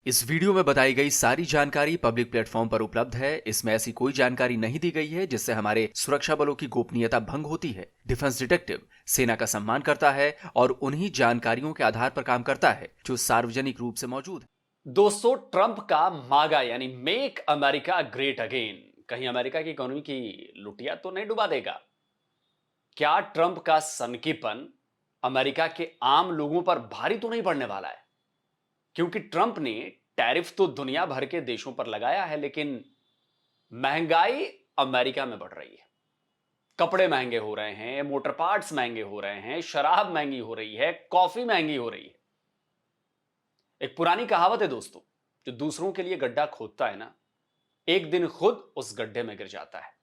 इस वीडियो में बताई गई सारी जानकारी पब्लिक प्लेटफॉर्म पर उपलब्ध है। इसमें ऐसी कोई जानकारी नहीं दी गई है जिससे हमारे सुरक्षा बलों की गोपनीयता भंग होती है। डिफेंस डिटेक्टिव सेना का सम्मान करता है और उन्हीं जानकारियों के आधार पर काम करता है जो सार्वजनिक रूप से मौजूद है। दोस्तों, ट्रंप का मागा यानी मेक अमेरिका ग्रेट अगेन कहीं अमेरिका की इकोनॉमी की लुटिया तो नहीं डुबा देगा? क्या ट्रंप का सनकीपन अमेरिका के आम लोगों पर भारी तो नहीं पड़ने वाला है? क्योंकि ट्रंप ने टैरिफ तो दुनिया भर के देशों पर लगाया है, लेकिन महंगाई अमेरिका में बढ़ रही है। कपड़े महंगे हो रहे हैं, मोटर पार्ट्स महंगे हो रहे हैं, शराब महंगी हो रही है, कॉफी महंगी हो रही है। एक पुरानी कहावत है दोस्तों, जो दूसरों के लिए गड्ढा खोदता है ना, एक दिन खुद उस गड्ढे में गिर जाता है।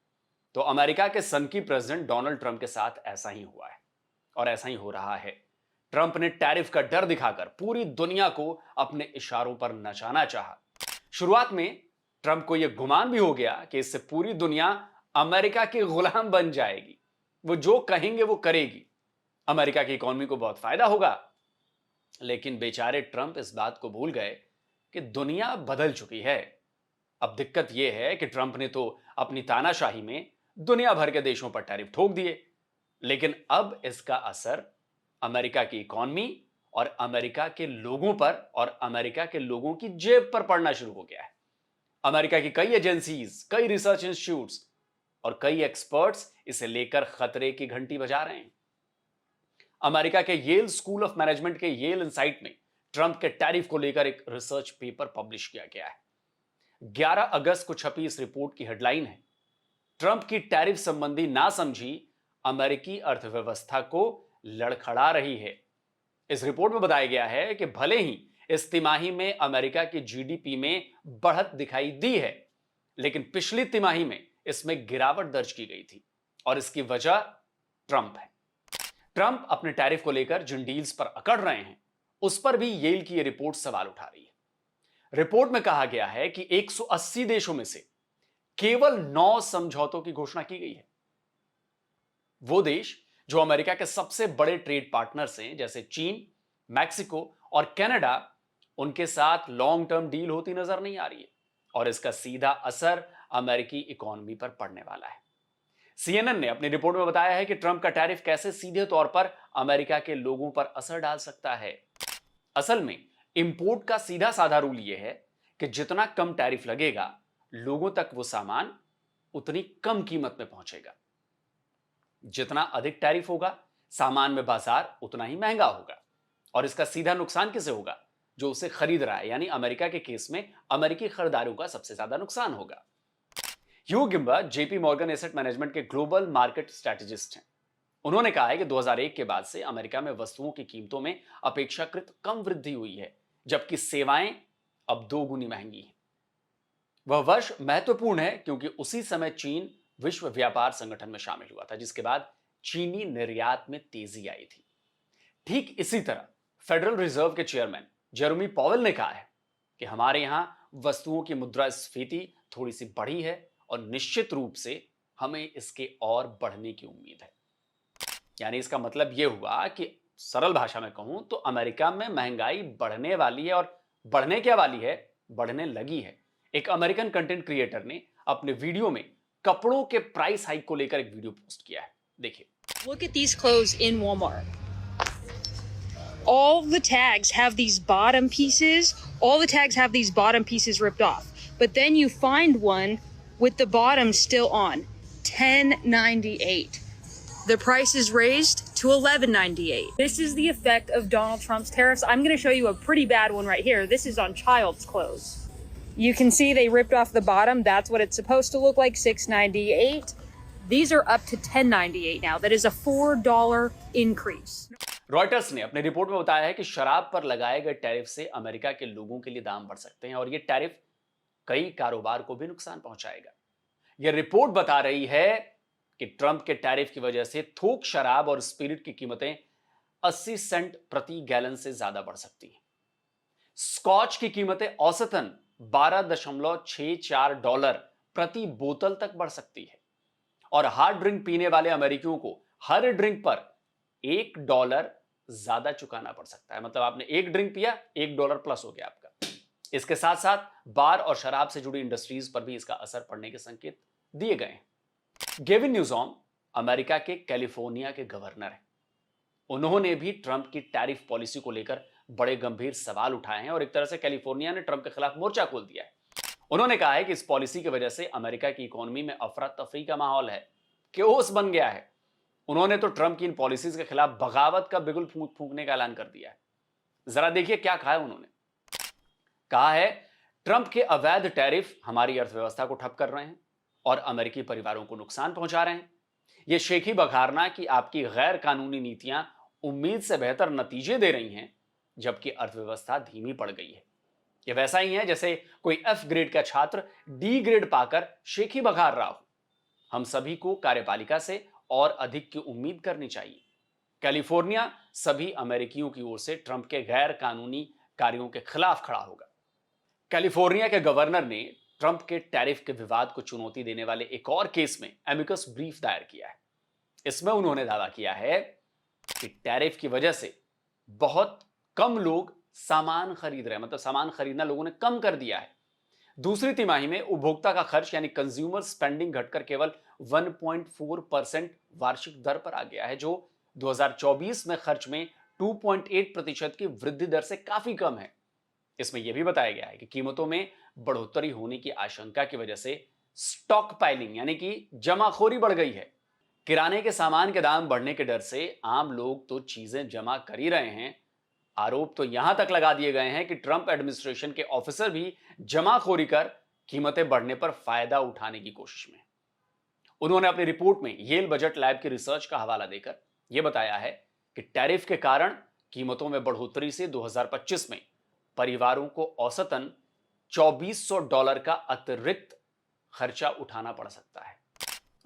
तो अमेरिका के सनकी प्रेसिडेंट डोनाल्ड ट्रंप के साथ ऐसा ही हुआ है और ऐसा ही हो रहा है। ट्रंप ने टैरिफ का डर दिखाकर पूरी दुनिया को अपने इशारों पर नचाना चाहा। शुरुआत में ट्रंप को यह गुमान भी हो गया कि इससे पूरी दुनिया अमेरिका की गुलाम बन जाएगी। वो जो कहेंगे वो करेगी, अमेरिका की इकोनॉमी को बहुत फायदा होगा। लेकिन बेचारे ट्रंप इस बात को भूल गए कि दुनिया बदल चुकी है। अब दिक्कत यह है कि ट्रंप ने तो अपनी तानाशाही में दुनिया भर के देशों पर टैरिफ ठोक दिए, लेकिन अब इसका असर अमेरिका की इकोनॉमी और अमेरिका के लोगों पर और अमेरिका के लोगों की जेब पर पड़ना शुरू हो गया है। अमेरिका की कई एजेंसीज, कई रिसर्च इंस्टीट्यूट्स और कई एक्सपर्ट्स इसे लेकर खतरे की घंटी बजा रहे हैं। अमेरिका के येल स्कूल ऑफ मैनेजमेंट के येल इनसाइट में ट्रंप के टैरिफ को लेकर एक रिसर्च पेपर पब्लिश किया गया है। 11 अगस्त को छपी इस रिपोर्ट की हेडलाइन है, ट्रंप की टैरिफ संबंधी नासमझी अमेरिकी अर्थव्यवस्था को लड़खड़ा रही है। इस रिपोर्ट में बताया गया है कि भले ही इस तिमाही में अमेरिका की जीडीपी में बढ़त दिखाई दी है, लेकिन पिछली तिमाही में इसमें गिरावट दर्ज की गई थी और इसकी वजह ट्रंप है। ट्रंप अपने टैरिफ को लेकर जिन डील्स पर अकड़ रहे हैं, उस पर भी येल की यह रिपोर्ट सवाल उठा रही है। रिपोर्ट में कहा गया है कि 180 देशों में से केवल 9 समझौतों की घोषणा की गई है। वो देश जो अमेरिका के सबसे बड़े ट्रेड पार्टनर्स हैं, जैसे चीन, मैक्सिको और कनाडा, उनके साथ लॉन्ग टर्म डील होती नजर नहीं आ रही है और इसका सीधा असर अमेरिकी इकोनॉमी पर पड़ने वाला है। सीएनएन ने अपनी रिपोर्ट में बताया है कि ट्रंप का टैरिफ कैसे सीधे तौर पर अमेरिका के लोगों पर असर डाल सकता है। असल में इंपोर्ट का सीधा साधा रूल यह है कि जितना कम टैरिफ लगेगा, लोगों तक वो सामान उतनी कम कीमत में पहुंचेगा। जितना अधिक टैरिफ होगा, सामान में बाजार उतना ही महंगा होगा और इसका सीधा नुकसान किसे होगा? जो उसे खरीद रहा है, यानी अमेरिका के केस में अमेरिकी खरीदारों का सबसे ज्यादा नुकसान होगा। ह्यू गिम्बर जेपी मॉर्गन एसेट मैनेजमेंट के ग्लोबल मार्केट स्ट्रेटेजिस्ट हैं। उन्होंने कहा है कि 2001 के बाद से अमेरिका में वस्तुओं की कीमतों में अपेक्षाकृत कम वृद्धि हुई है, जबकि सेवाएं अब 2 गुनी महंगी हैं। वह वर्ष महत्वपूर्ण है क्योंकि उसी समय चीन विश्व व्यापार संगठन में शामिल हुआ था, जिसके बाद चीनी निर्यात में तेजी आई थी। ठीक इसी तरह फेडरल रिजर्व के चेयरमैन जेरोमी पॉवेल ने कहा है कि हमारे यहां वस्तुओं की मुद्रास्फीति थोड़ी सी बढ़ी है और निश्चित रूप से हमें इसके और बढ़ने की उम्मीद है। यानी इसका मतलब यह हुआ कि सरल भाषा में कहूं तो अमेरिका में महंगाई बढ़ने वाली है और बढ़ने क्या वाली है, बढ़ने लगी है। एक अमेरिकन कंटेंट क्रिएटर ने अपने वीडियो में कपड़ों के प्राइस हाइक को लेकर एक वीडियो पोस्ट किया है, देखिए। Look at these clothes in Walmart. All the tags have these bottom pieces. All the tags have these bottom pieces ripped off. But then you find one with the bottom still on. $10.98. The price is raised to $11.98. This is the effect of Donald Trump's tariffs. I'm going to show you a pretty bad one right here. This is on child's clothes. You can see they ripped off the bottom. That's what it's supposed to look like, $6.98. These are up to $10.98 now. That is a $4 increase. Reuters ने अपनी report में बताया है कि शराब पर लगाए गए टैरिफ से अमेरिका के लोगों के लिए दाम बढ़ सकते हैं और यह टैरिफ कई कारोबार को भी नुकसान पहुंचाएगा। यह रिपोर्ट बता रही है कि ट्रंप के टैरिफ की वजह से थोक शराब और स्पिरिट की कीमतें 80 सेंट प्रति गैलन से ज्यादा बढ़ सकती हैं। स्कॉच की कीमतें औसतन $12.64 प्रति बोतल तक बढ़ सकती है और हार्ड ड्रिंक पीने वाले अमेरिकियों को हर ड्रिंक पर $1 ज्यादा चुकाना पड़ सकता है। मतलब आपने एक ड्रिंक पिया, $1 प्लस हो गया आपका। इसके साथ साथ बार और शराब से जुड़ी इंडस्ट्रीज पर भी इसका असर पड़ने के संकेत दिए गए हैं। गेविन न्यूसॉम अमेरिका के कैलिफोर्निया के गवर्नर हैं। उन्होंने भी ट्रंप की टैरिफ पॉलिसी को लेकर बड़े गंभीर सवाल उठाए हैं और एक तरह से कैलिफोर्निया ने ट्रंप के खिलाफ मोर्चा खोल दिया है। उन्होंने कहा है कि इस पॉलिसी की वजह से अमेरिका की इकोनॉमी में अफरा तफरी का माहौल है, केओस बन गया है। उन्होंने तो ट्रंप की इन पॉलिसीज के खिलाफ बगावत का बिगुल फूंकने का ऐलान कर दिया है। जरा देखिए क्या कहा है उन्होंने। कहा है, ट्रंप के अवैध टैरिफ हमारी अर्थव्यवस्था को ठप कर रहे हैं और अमेरिकी परिवारों को नुकसान पहुंचा रहे हैं। यह शेखी बघारना कि आपकी गैर कानूनी नीतियां उम्मीद से बेहतर नतीजे दे रही हैं, जबकि अर्थव्यवस्था धीमी पड़ गई है। यह वैसा ही है जैसे कोई एफ ग्रेड का छात्र डी ग्रेड पाकर शेखी बघार रहा हो। हम सभी को कार्यपालिका से और अधिक की उम्मीद करनी चाहिए। कैलिफोर्निया सभी अमेरिकियों की ओर से ट्रंप के गैर कानूनी कार्यों के खिलाफ खड़ा होगा। कैलिफोर्निया के गवर्नर ने ट्रंप के टैरिफ के विवाद को चुनौती देने वाले एक और केस में एमिकस ब्रीफ दायर किया है। इसमें उन्होंने दावा किया है कि टैरिफ की वजह से बहुत कम लोग सामान खरीद रहे हैं, मतलब सामान खरीदना लोगों ने कम कर दिया है। दूसरी तिमाही में उपभोक्ता का खर्च यानी कंज्यूमर स्पेंडिंग घटकर केवल 1.4% वार्षिक दर पर आ गया है, जो 2024 में खर्च में 2.8% की वृद्धि दर से काफी कम है। इसमें यह भी बताया गया है कि कीमतों में बढ़ोतरी होने की आशंका की वजह से स्टॉक पाइलिंग यानी कि जमाखोरी बढ़ गई है। किराने के सामान के दाम बढ़ने के डर से आम लोग तो चीजें जमा कर ही रहे हैं। आरोप तो यहां तक लगा दिए गए हैं कि ट्रंप एडमिनिस्ट्रेशन के ऑफिसर भी जमाखोरी कर कीमतें बढ़ने पर फायदा उठाने की कोशिश में। उन्होंने अपनी रिपोर्ट में येल बजट लैब की रिसर्च का हवाला देकर यह बताया है कि टैरिफ के कारण कीमतों में बढ़ोतरी से 2025 में परिवारों को औसतन $2400 का अतिरिक्त खर्चा उठाना पड़ सकता है।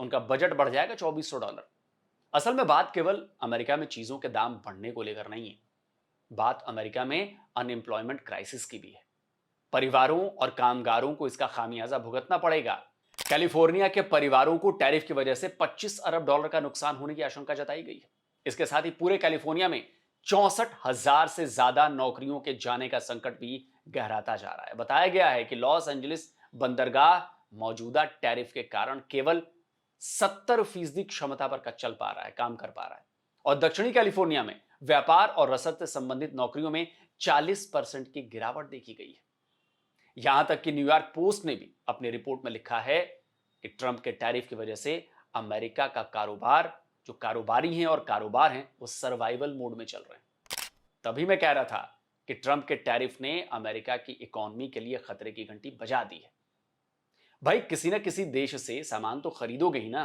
उनका बजट बढ़ जाएगा $2400। असल में बात केवल अमेरिका में चीजों के दाम बढ़ने को लेकर नहीं है, बात अमेरिका में अनएम्प्लॉयमेंट क्राइसिस की भी है। परिवारों और कामगारों को इसका खामियाजा भुगतना पड़ेगा। कैलिफोर्निया के परिवारों को टैरिफ की वजह से $25 अरब का नुकसान होने की आशंका जताई गई है। इसके साथ ही पूरे कैलिफोर्निया में 64,000 से ज्यादा नौकरियों के जाने का संकट भी गहराता जा रहा है। बताया गया है कि लॉस एंजलिस बंदरगाह मौजूदा टैरिफ के कारण केवल 70% क्षमता पर चल पा रहा है, काम कर पा रहा है, और दक्षिणी कैलिफोर्निया में व्यापार और रसद से संबंधित नौकरियों में 40% की गिरावट देखी गई है। यहां तक कि न्यूयॉर्क पोस्ट ने भी अपनी रिपोर्ट में लिखा है कि ट्रंप के टैरिफ की वजह से अमेरिका का कारोबार, जो कारोबारी हैं और कारोबार हैं, वो सर्वाइवल मोड में चल रहे हैं। तभी मैं कह रहा था कि ट्रंप के टैरिफ ने अमेरिका की इकोनॉमी के लिए खतरे की घंटी बजा दी है। भाई किसी ना किसी देश से सामान तो खरीदोगे ही ना।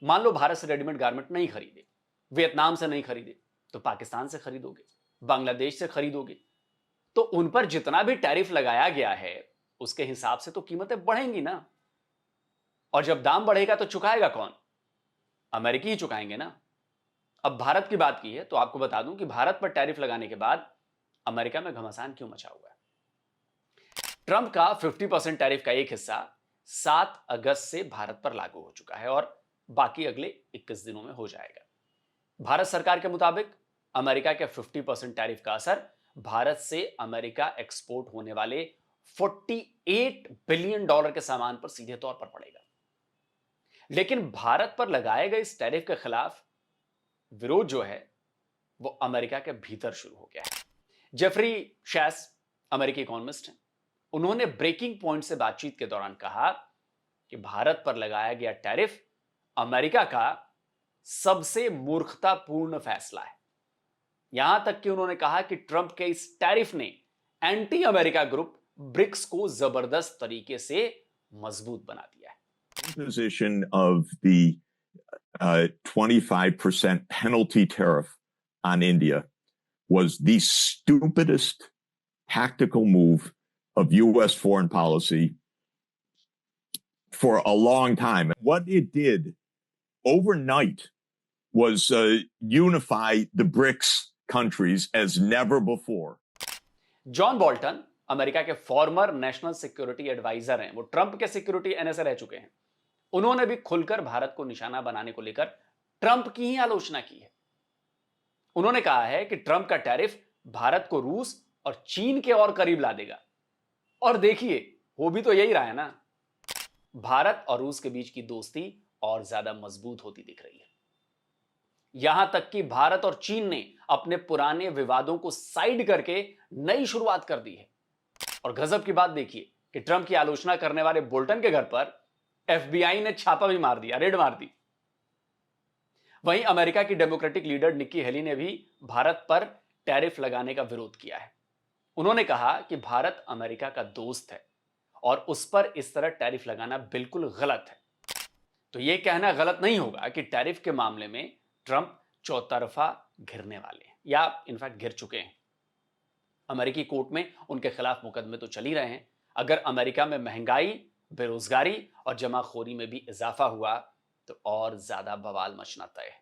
मान लो भारत से रेडीमेड गारमेंट नहीं खरीदे, वियतनाम से नहीं खरीदे, तो पाकिस्तान से खरीदोगे, बांग्लादेश से खरीदोगे, तो उन पर जितना भी टैरिफ लगाया गया है उसके हिसाब से तो कीमतें बढ़ेंगी ना। और जब दाम बढ़ेगा तो चुकाएगा कौन? अमेरिकी ही चुकाएंगे ना। अब भारत की बात की है तो आपको बता दूं कि भारत पर टैरिफ लगाने के बाद अमेरिका में घमासान क्यों मचा हुआ है। ट्रंप का 50% टैरिफ का एक हिस्सा 7 अगस्त से भारत पर लागू हो चुका है और बाकी अगले 21 दिनों में हो जाएगा। भारत सरकार के मुताबिक अमेरिका के 50% टैरिफ का असर भारत से अमेरिका एक्सपोर्ट होने वाले $48 बिलियन के सामान पर सीधे तौर पर पड़ेगा। लेकिन भारत पर लगाए गए इस टैरिफ के खिलाफ विरोध जो है वो अमेरिका के भीतर शुरू हो गया है। जेफरी शैस अमेरिकी इकोनॉमिस्ट हैं। उन्होंने ब्रेकिंग पॉइंट से बातचीत के दौरान कहा कि भारत पर लगाया गया टैरिफ अमेरिका का सबसे मूर्खतापूर्ण फैसला है। यहां तक कि उन्होंने कहा कि ट्रंप के इस टैरिफ ने एंटी अमेरिका ग्रुप ब्रिक्स को जबरदस्त तरीके से मजबूत बना दिया है। Position of the 25% penalty tariff on India was the stupidest tactical move of U.S. foreign policy for a long time. What it did overnight was unify the BRICS countries as never before. John Bolton America के farmer national security adviser हैं। वो Trump के security NSA रह चुके हैं। उन्होंने भी खुलकर भारत को निशाना बनाने को लेकर ट्रंप की ही आलोचना की है। उन्होंने कहा है कि ट्रंप का टैरिफ भारत को रूस और चीन के और करीब ला देगा। और देखिए हो भी तो यही रहा है ना। भारत और रूस के बीच की दोस्ती और ज्यादा मजबूत होती दिख रही है। यहां तक कि भारत और चीन ने अपने पुराने विवादों को साइड करके नई शुरुआत कर दी है। और गजब की बात देखिए कि ट्रंप की आलोचना करने वाले बोल्टन के घर पर FBI ने छापा भी मार दिया, रेड मार दी। वहीं अमेरिका की डेमोक्रेटिक लीडर निक्की हेली ने भी भारत पर टैरिफ लगाने का विरोध किया है। उन्होंने कहा कि भारत अमेरिका का दोस्त है और उस पर इस तरह टैरिफ लगाना बिल्कुल गलत है। तो यह कहना गलत नहीं होगा कि टैरिफ के मामले में ट्रंप चौतरफा घिरने वाले हैं या इनफैक्ट घिर चुके हैं। अमेरिकी कोर्ट में उनके खिलाफ मुकदमे तो चल ही रहे हैं। अगर अमेरिका में महंगाई, बेरोजगारी और जमाखोरी में भी इजाफा हुआ तो और ज्यादा बवाल मचना तय है।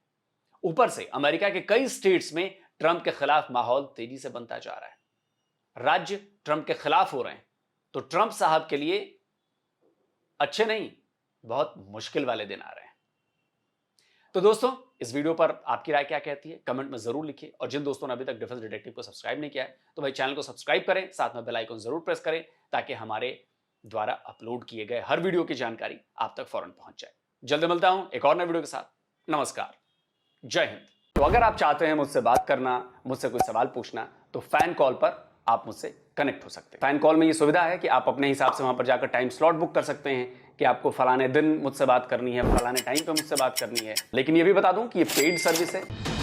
ऊपर से अमेरिका के कई स्टेट्स में ट्रंप के खिलाफ माहौल तेजी से बनता जा रहा है। राज्य ट्रंप के खिलाफ हो रहे हैं तो ट्रंप साहब के लिए अच्छे नहीं, बहुत मुश्किल वाले दिन आ रहे हैं। तो दोस्तों, इस वीडियो पर आपकी राय क्या कहती है कमेंट में जरूर लिखिए। और जिन दोस्तों ने अभी तक डिफेंस डिटेक्टिव को सब्सक्राइब नहीं किया है तो भाई चैनल को सब्सक्राइब करें, साथ में बेल आइकन जरूर प्रेस करें ताकि हमारे द्वारा अपलोड किए गए हर वीडियो की जानकारी आप तक फौरन पहुंच जाए। जल्द मिलता हूं एक और नए वीडियो के साथ। नमस्कार, जय हिंद। तो अगर आप चाहते हैं मुझसे बात करना, मुझसे कोई सवाल पूछना, तो फैन कॉल पर आप मुझसे कनेक्ट हो सकते हैं। फैन कॉल में ये सुविधा है कि आप अपने हिसाब से वहां पर जाकर टाइम स्लॉट बुक कर सकते हैं कि आपको फलाने दिन मुझसे बात करनी है, फलाने टाइम पे मुझसे बात करनी है। लेकिन ये भी बता दूं कि ये पेड सर्विस है।